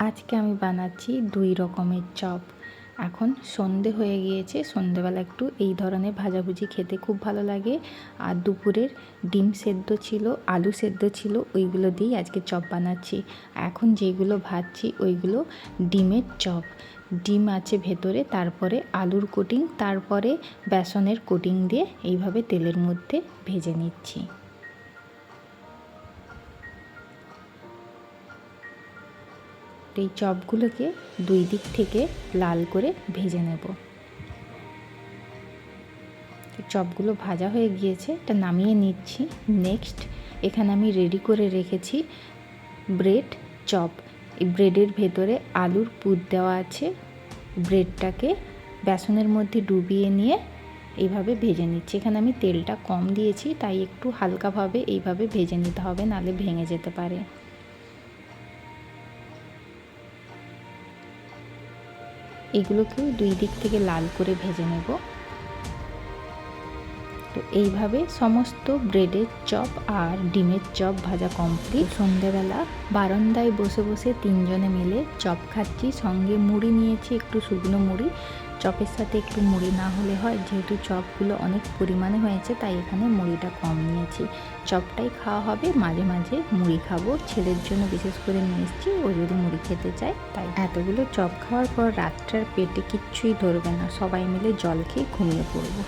আজকে আমি বানাচ্ছি 2 রকমের চপ। এখন সন্ধে হয়ে গিয়েছে, সন্ধেবেলা একটু এই ধরনের ভাজাভুজি খেতে খুব ভালো লাগে। আর দুপুরের ডিম সেদ্ধ ছিল, আলু সেদ্ধ ছিল, ওইগুলো দিয়েই আজকে চপ বানাচ্ছি। এখন যেগুলো ভাজছি ওইগুলো ডিমের চপ। ডিম আছে ভেতরে, তারপরে আলুর কোটিং, তারপরে বেসনের কোটিং দিয়ে এইভাবে তেলের মধ্যে ভেজে নিচ্ছি। এই চপগুলোকে 2 দিক থেকে লাল করে ভেজে নেব। চপগুলো ভাজা হয়ে গিয়েছে, এটা নামিয়ে নিচ্ছি। নেক্সট এখানে আমি রেডি করে রেখেছি ব্রেড চপ। এই ব্রেডের ভেতরে আলুর পুর দেওয়া আছে। ব্রেডটাকে বেসনের মধ্যে ডুবিয়ে নিয়ে এইভাবে ভেজে নিচ্ছি। এখানে আমি তেলটা কম দিয়েছি, তাই একটু হালকাভাবে এইভাবে ভেজে নিতে হবে, নাহলে ভেঙে যেতে পারে। এগুলোকেও 2 দিক থেকে লাল করে ভেজে নেব। তো এইভাবে সমস্ত ব্রেডের চপ আর ডিমের চপ ভাজা কমপ্লিট। সন্ধ্যেবেলা বারান্দায় বসে বসে 3 জনে মিলে চপ খাচ্ছি। সঙ্গে মুড়ি নিয়েছি, একটু শুকনো মুড়ি। চপের সাথে একটু মুড়ি না হলে হয়, যেহেতু চপগুলো অনেক পরিমাণে হয়েছে তাই এখানে মুড়িটা কম নিয়েছি। চপটাই খাওয়া হবে, মাঝে মাঝে মুড়ি খাবো। ছেলের জন্য বিশেষ করে নিয়ে এসেছি, ও যদি মুড়ি খেতে চায় তাই। এতগুলো চপ খাওয়ার পর রাত্রের পেটে কিচ্ছুই ধরবে না, সবাই মিলে জল খেয়ে ঘুমিয়ে পড়বো।